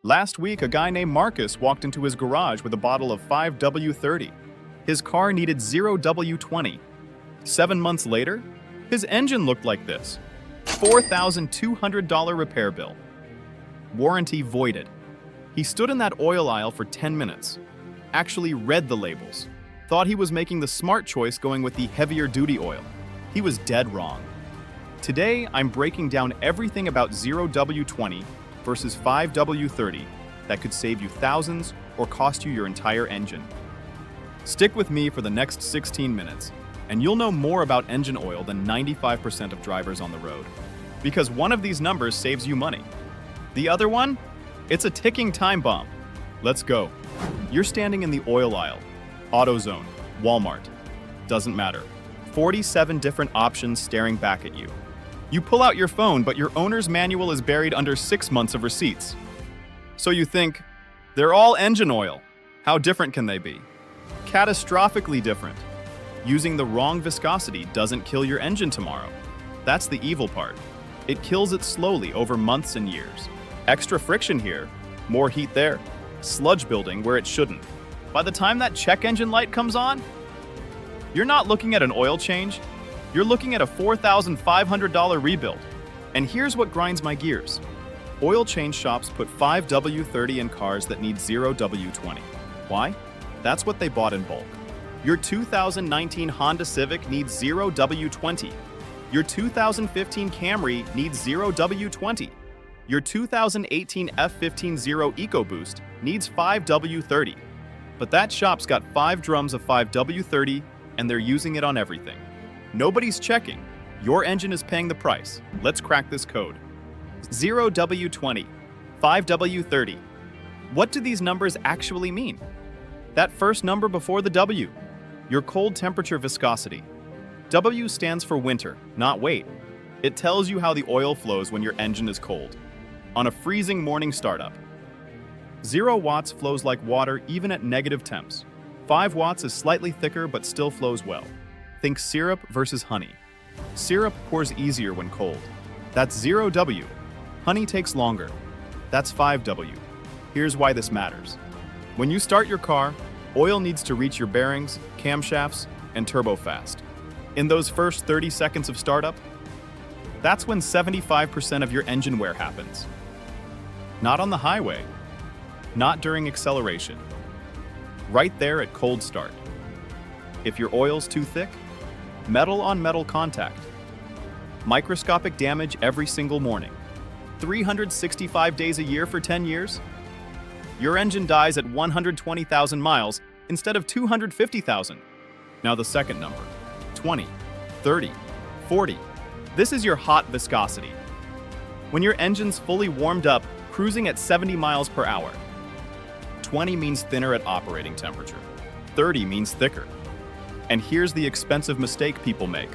Last week, a guy named Marcus walked into his garage with a bottle of 5W30. His car needed 0W20. 7 months later, his engine looked like this. $4,200 repair bill. Warranty voided. He stood in that oil aisle for 10 minutes. Actually read the labels. Thought he was making the smart choice going with the heavier duty oil. He was dead wrong. Today, I'm breaking down everything about 0W20 versus 5W30 that could save you thousands or cost you your entire engine. Stick with me for the next 16 minutes, and you'll know more about engine oil than 95% of drivers on the road. Because one of these numbers saves you money. The other one? It's a ticking time bomb. Let's go. You're standing in the oil aisle. AutoZone, Walmart. Doesn't matter. 47 different options staring back at you. You pull out your phone, but your owner's manual is buried under 6 months of receipts. So you think, they're all engine oil. How different can they be? Catastrophically different. Using the wrong viscosity doesn't kill your engine tomorrow. That's the evil part. It kills it slowly over months and years. Extra friction here, more heat there, sludge building where it shouldn't. By the time that check engine light comes on, you're not looking at an oil change, you're looking at a $4,500 rebuild. And here's what grinds my gears. Oil change shops put 5W30 in cars that need 0W20. Why? That's what they bought in bulk. Your 2019 Honda Civic needs 0W20. Your 2015 Camry needs 0W20. Your 2018 F-15 Zero EcoBoost needs 5W30. But that shop's got 5 drums of 5W30 and they're using it on everything. Nobody's checking. Your engine is paying the price. Let's crack this code. 0W20, 5W30. What do these numbers actually mean? That first number before the W, your cold temperature viscosity. W stands for winter, not weight. It tells you how the oil flows when your engine is cold. On a freezing morning startup. 0 watts flows like water even at negative temps. 5 watts is slightly thicker but still flows well. Think syrup versus honey. Syrup pours easier when cold. That's 0W. Honey takes longer. That's 5W. Here's why this matters. When you start your car, oil needs to reach your bearings, camshafts, and turbo fast. In those first 30 seconds of startup, that's when 75% of your engine wear happens. Not on the highway. Not during acceleration. Right there at cold start. If your oil's too thick, metal on metal contact. Microscopic damage every single morning. 365 days a year for 10 years. Your engine dies at 120,000 miles instead of 250,000. Now the second number, 20, 30, 40. This is your hot viscosity. When your engine's fully warmed up, cruising at 70 miles per hour. 20 means thinner at operating temperature. 30 means thicker. And here's the expensive mistake people make.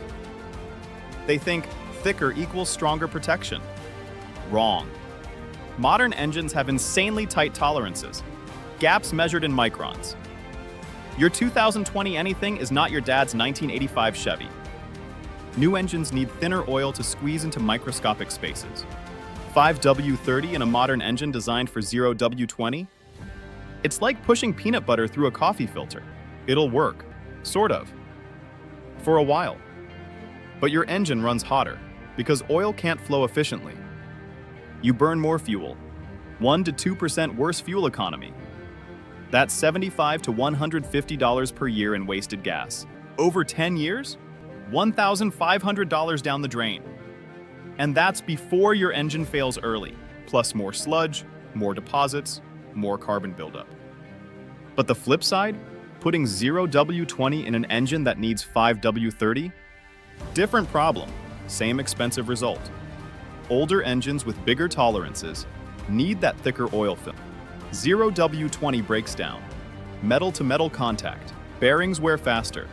They think thicker equals stronger protection. Wrong. Modern engines have insanely tight tolerances, gaps measured in microns. Your 2020 anything is not your dad's 1985 Chevy. New engines need thinner oil to squeeze into microscopic spaces. 5W30 in a modern engine designed for 0W20? It's like pushing peanut butter through a coffee filter. It'll work. Sort of. For a while. But your engine runs hotter because oil can't flow efficiently. You burn more fuel. 1 to 2% worse fuel economy. That's $75 to $150 per year in wasted gas. Over 10 years? $1,500 down the drain. And that's before your engine fails early, plus more sludge, more deposits, more carbon buildup. But the flip side? Putting 0W20 in an engine that needs 5W30? Different problem, same expensive result. Older engines with bigger tolerances need that thicker oil film. 0W20 breaks down. Metal to metal contact. Bearings wear faster.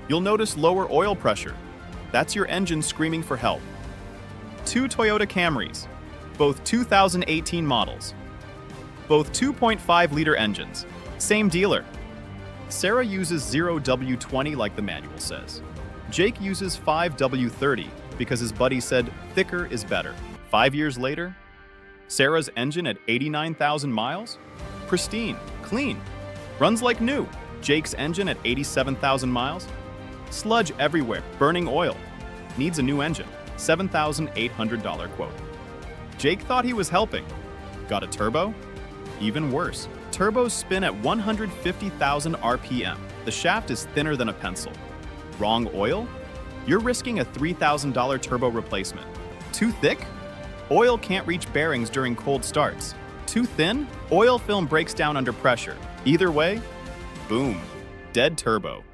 You'll notice lower oil pressure. That's your engine screaming for help. 2 Toyota Camrys, both 2018 models. Both 2.5-liter engines. Same dealer. Sarah uses 0W20 like the manual says. Jake uses 5W30 because his buddy said thicker is better. 5 years later, Sarah's engine at 89,000 miles? Pristine, clean, runs like new. Jake's engine at 87,000 miles? Sludge everywhere, burning oil. Needs a new engine. $7,800 quote. Jake thought he was helping. Got a turbo? Even worse. Turbos spin at 150,000 RPM. The shaft is thinner than a pencil. Wrong oil? You're risking a $3,000 turbo replacement. Too thick? Oil can't reach bearings during cold starts. Too thin? Oil film breaks down under pressure. Either way, boom, dead turbo.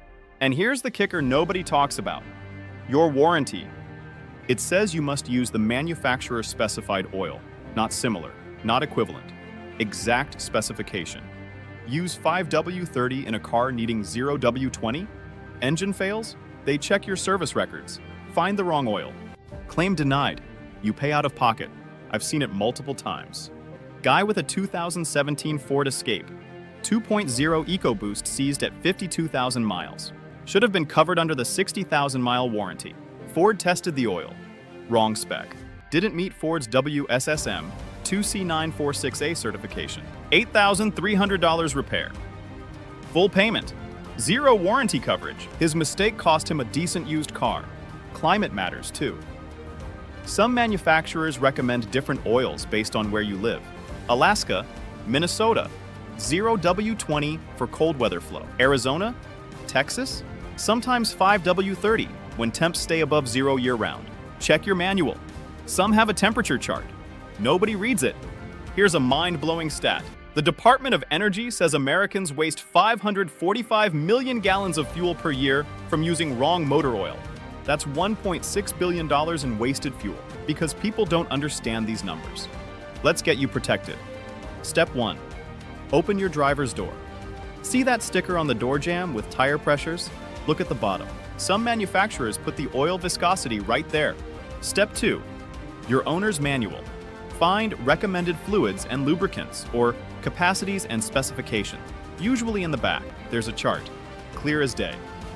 And here's the kicker nobody talks about. Your warranty. It says you must use the manufacturer's specified oil, not similar, not equivalent. Exact specification. Use 5W30 in a car needing 0W20? Engine fails? They check your service records. Find the wrong oil. Claim denied. You pay out of pocket. I've seen it multiple times. Guy with a 2017 Ford Escape. 2.0 EcoBoost seized at 52,000 miles. Should have been covered under the 60,000-mile warranty. Ford tested the oil. Wrong spec. Didn't meet Ford's WSSM 2C946A certification. $8,300 repair. Full payment. Zero warranty coverage. His mistake cost him a decent used car. Climate matters too. Some manufacturers recommend different oils based on where you live. Alaska, Minnesota, 0W20 for cold weather flow. Arizona, Texas, sometimes 5W30 when temps stay above zero year-round. Check your manual. Some have a temperature chart. Nobody reads it. Here's a mind-blowing stat. The Department of Energy says Americans waste 545 million gallons of fuel per year from using wrong motor oil. That's $1.6 billion in wasted fuel because people don't understand these numbers. Let's get you protected. Step 1. Open your driver's door. See that sticker on the door jamb with tire pressures? Look at the bottom. Some manufacturers put the oil viscosity right there. Step 2. Your owner's manual. Find recommended fluids and lubricants, or capacities and specifications. Usually in the back, there's a chart. Clear as day.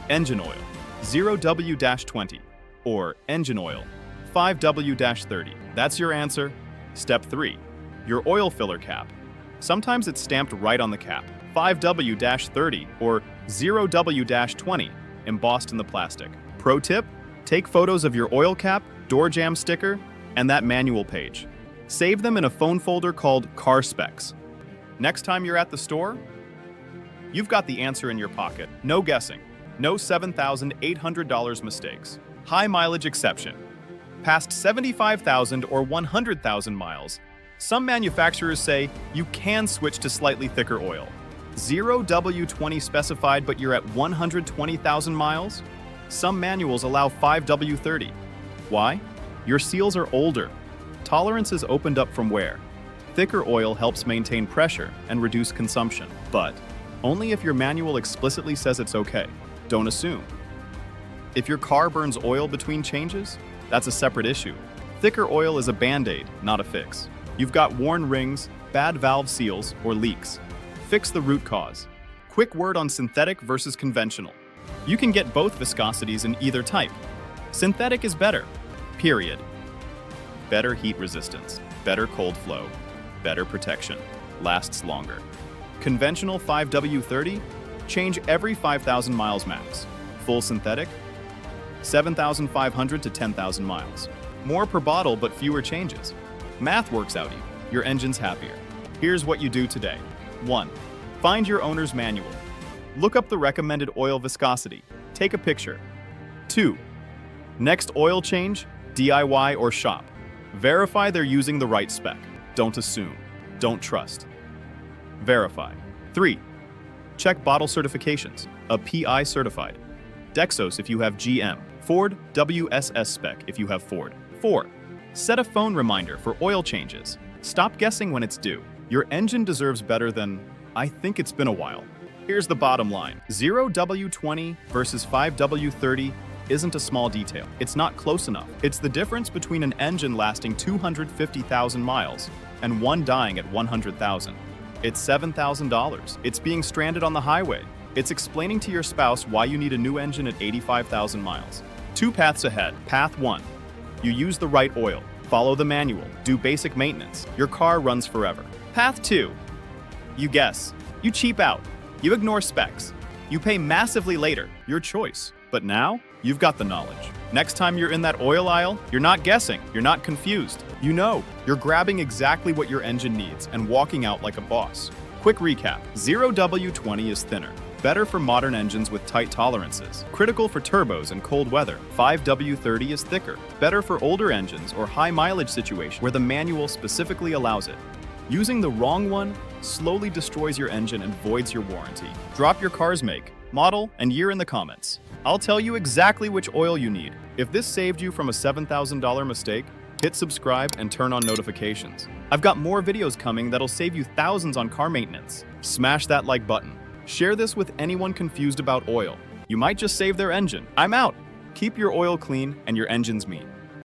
Engine oil, 0W-20, or engine oil, 5W-30. That's your answer. Step 3. Your oil filler cap. Sometimes it's stamped right on the cap. 5W-30 or 0W-20, embossed in the plastic. Pro tip, take photos of your oil cap, door jamb sticker, and that manual page. Save them in a phone folder called Car Specs. Next time you're at the store, you've got the answer in your pocket. No guessing. No $7,800 mistakes. High mileage exception. Past 75,000 or 100,000 miles, some manufacturers say you can switch to slightly thicker oil. 0W20 specified, but you're at 120,000 miles? Some manuals allow 5W30. Why? Your seals are older. Tolerances opened up from wear. Thicker oil helps maintain pressure and reduce consumption, but only if your manual explicitly says it's okay. Don't assume. If your car burns oil between changes, that's a separate issue. Thicker oil is a band-aid, not a fix. You've got worn rings, bad valve seals, or leaks. Fix the root cause. Quick word on synthetic versus conventional. You can get both viscosities in either type. Synthetic is better, period. Better heat resistance, better cold flow, better protection, lasts longer. Conventional 5W30, change every 5,000 miles max. Full synthetic, 7,500 to 10,000 miles. More per bottle, but fewer changes. Math works out even. Your engine's happier. Here's what you do today. 1. Find your owner's manual. Look up the recommended oil viscosity. Take a picture. 2. Next oil change, DIY or shop. Verify they're using the right spec. Don't assume. Don't trust. Verify. 3. Check bottle certifications. A PI certified. Dexos if you have GM. Ford WSS spec if you have Ford. 4. Set a phone reminder for oil changes. Stop guessing when it's due. Your engine deserves better than, I think it's been a while. Here's the bottom line. 0W20 versus 5W30 isn't a small detail. It's not close enough. It's the difference between an engine lasting 250,000 miles and one dying at 100,000. It's $7,000. It's being stranded on the highway. It's explaining to your spouse why you need a new engine at 85,000 miles. 2 paths ahead. Path 1. You use the right oil. Follow the manual. Do basic maintenance. Your car runs forever. Path 2. You guess. You cheap out. You ignore specs. You pay massively later. Your choice. But now, you've got the knowledge. Next time you're in that oil aisle, you're not guessing. You're not confused. You know. You're grabbing exactly what your engine needs and walking out like a boss. Quick recap. 0W20 is thinner. Better for modern engines with tight tolerances. Critical for turbos and cold weather. 5W30 is thicker. Better for older engines or high mileage situations where the manual specifically allows it. Using the wrong one slowly destroys your engine and voids your warranty. Drop your car's make, model, and year in the comments. I'll tell you exactly which oil you need. If this saved you from a $7,000 mistake, hit subscribe and turn on notifications. I've got more videos coming that'll save you thousands on car maintenance. Smash that like button. Share this with anyone confused about oil. You might just save their engine. I'm out. Keep your oil clean and your engines mean.